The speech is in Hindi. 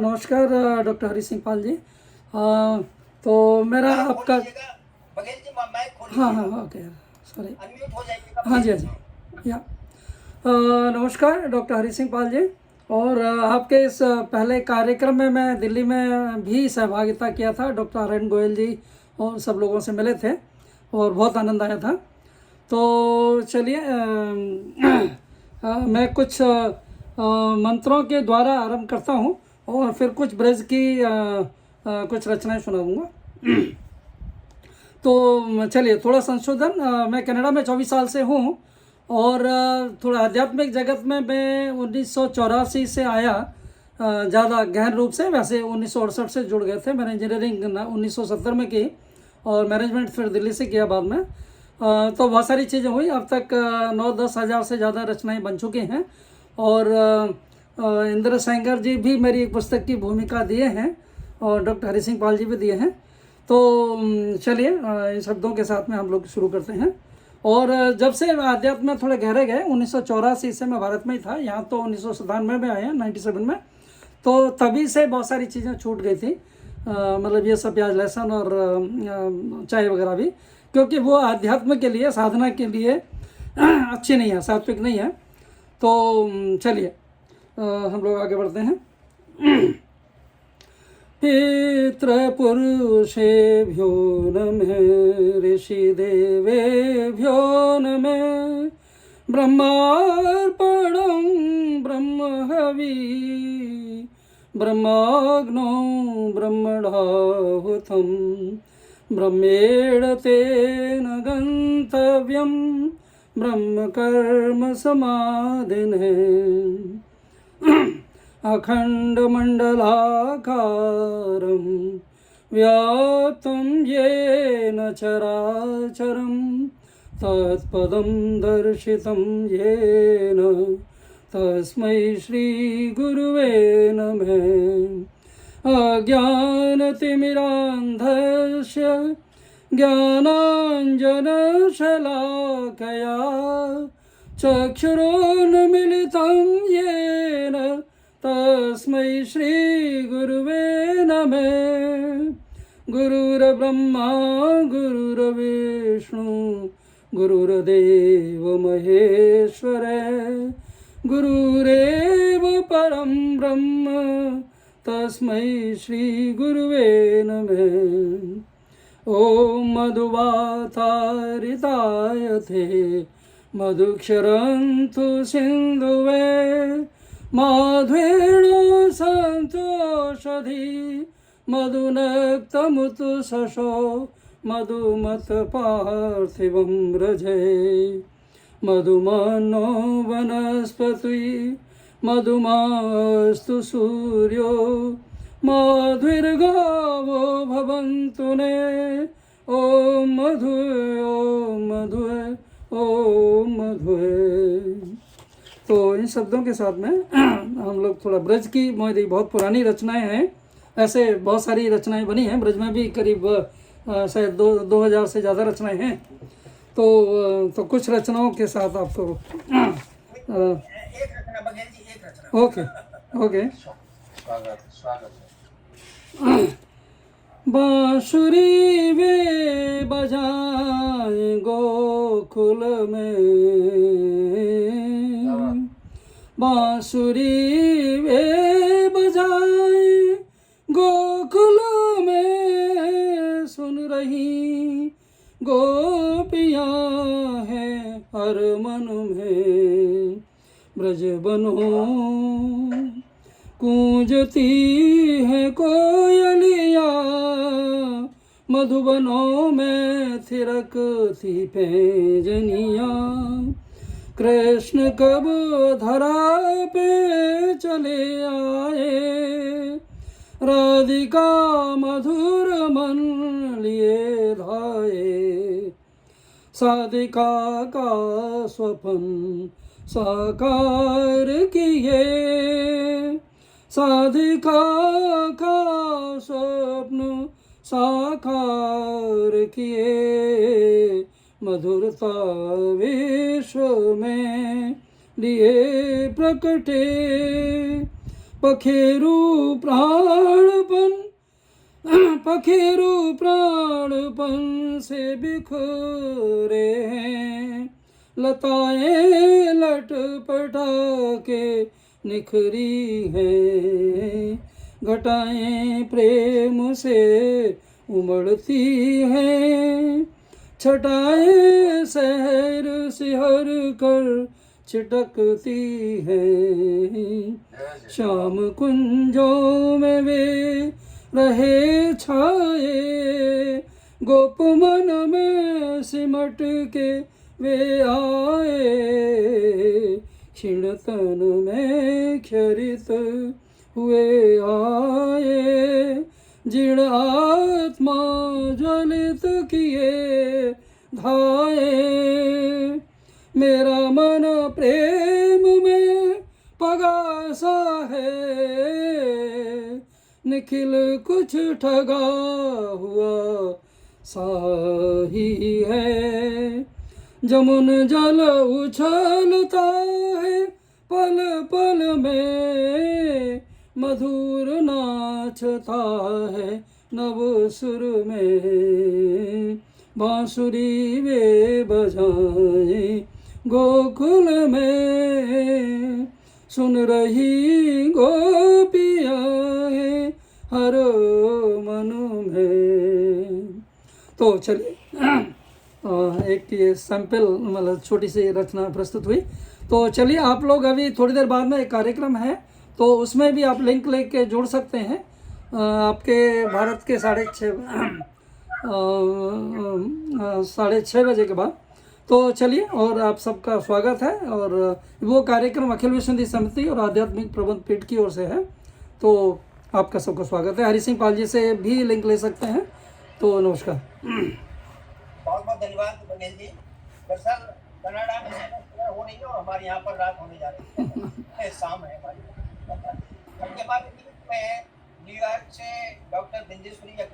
नमस्कार डॉक्टर हरी सिंह पाल जी। तो मेरा आपका बघेल जी माइक खोलिए। हाँ हाँ ओके सॉरी। अनम्यूट हो जाइएगा। हाँ जी हाँ जी या नमस्कार डॉक्टर हरी सिंह पाल जी। और आपके इस पहले कार्यक्रम में मैं दिल्ली में भी सहभागिता किया था। डॉक्टर आर एन गोयल जी और सब लोगों से मिले थे और बहुत आनंद आया था। तो चलिए मैं कुछ मंत्रों के द्वारा आरंभ करता हूँ और फिर कुछ ब्रज की कुछ रचनाएं सुनाऊंगा। तो चलिए थोड़ा संशोधन। मैं कनाडा में 24 साल से हूँ और थोड़ा आध्यात्मिक जगत में मैं 1984 से आया। ज़्यादा गहन रूप से वैसे 1968 से जुड़ गए थे। मैंने इंजीनियरिंग 1970 में की और मैनेजमेंट फिर दिल्ली से किया बाद में। तो बहुत सारी चीज़ें हुई। अब तक 9-10 हज़ार से ज़्यादा रचनाएं बन चुकी हैं और इंद्र सेंगर जी भी मेरी एक पुस्तक की भूमिका दिए हैं और डॉक्टर हरी सिंह पाल जी भी दिए हैं। तो चलिए इन शब्दों के साथ में हम लोग शुरू करते हैं। और जब से अध्यात्म में थोड़े गहरे गए 1984 से मैं भारत में ही था। यहाँ तो 1997 में आया 97 में। तो तभी से बहुत सारी चीज़ें छूट गई थी। मतलब ये सब प्याज लहसुन और चाय वगैरह भी, क्योंकि वो अध्यात्म के लिए साधना के लिए अच्छी नहीं है, सात्विक नहीं है। तो चलिए हम लोग आगे बढ़ते हैं। पितृपुरुषेभ्यो नमः ऋषिदेवेभ्यो नमः ब्रह्मार्पणं ब्रह्महवि ब्रह्माग्नो ब्रह्मणाहुतं ब्रह्मेण तेन गन्तव्यं ब्रह्मकर्म समाधिने अखण्डमण्डलाकारं व्याप्तं येन चराचरं तत्पदं दर्शितं येन तस्मै श्रीगुरुवे नमः। अज्ञानतिमिरान्धस्य ज्ञानाञ्जनशलाकया चक्षुरुन्मिलितं येन तस्मै श्रीगुरुवे नमः। गुरुर्ब्रह्मा गुरुर्विष्णु गुरुर्देव महेश्वर गुरुरेव परं ब्रह्म तस्मै श्रीगुरुवे नमः। ॐ मधुवातारिताय ते मधुक्षरन्तु सिन्धुवे माध्वेणो सन्तोषधि मधुनक्तमुतु शशो मधुमत्पार्थिवं व्रजे मधुमन्नो वनस्पति मधुमास्तु सूर्यो माधुर्गावो भवन्तु ने। ॐ मधुए ॐ मधुए ॐ मधुए। तो इन शब्दों के साथ में हम लोग थोड़ा ब्रज की मेरी बहुत पुरानी रचनाएं हैं। ऐसे बहुत सारी रचनाएं बनी हैं ब्रज में भी, करीब शायद 2000 से ज़्यादा रचनाएं हैं। तो कुछ रचनाओं के साथ आपको एक रचना बघेल जी, एक रचना। Okay okay. स्वागत स्वागत। बांसुरी वे बजाए गोकुल में बांसुरी वे बजाए गोकुल में सुन रही गोपियाँ हैं हर मन में ब्रज बनों कूंजती है कोयलिया मधुबनों में थिरकती पैजनिया। कृष्ण कब धरा पे चले आए राधिका मधुर मन लिए धाये साधिका का स्वप्न साकार किए साधिका का स्वप्न साकार किए मधुरता विश्व में लिए प्रकटे पखेरु प्राणपन से बिखरे हैं, लताएं लटपटा के निखरी हैं, घटाएं प्रेम से उमड़ती हैं, छटाएं सहर सिहर कर छिटकती हैं, शाम कुंजों में वे रहे छाए, गोपमन में सिमट के वे आए, क्षीण तन में क्षरित हुए आए, जीर्ण आत्मा ज्वलित किए धाये, मेरा मन प्रेम में पगासा है, निखिल कुछ ठगा हुआ सा ही है, जमुन जल उछलता है पल पल में, मधुर नाचता है नव सुर में, बांसुरी वे बजाए गोकुल में, सुन रही गोपियाँ हर मन में। तो चलिए एक ये सैंपल मतलब छोटी सी रचना प्रस्तुत हुई। तो चलिए आप लोग अभी थोड़ी देर बाद में एक कार्यक्रम है, तो उसमें भी आप लिंक लेके जोड़ सकते हैं आपके भारत के 6:30 बजे के बाद। तो चलिए, और आप सबका स्वागत है। और वो कार्यक्रम अखिल विश्व हिंदी समिति और आध्यात्मिक प्रबंध पीठ की ओर से है, तो आपका सबका स्वागत है। हरि सिंह पाल जी से भी लिंक ले सकते हैं। तो नमस्कार, बहुत बहुत धन्यवाद बघेल जी। दरअसल कनाडा में सुबह हो रही है और हमारे यहाँ पर रात होने जा रही है, शाम है हमारी। उसके बाद न्यूयॉर्क से डॉक्टर बिंजेश्वरी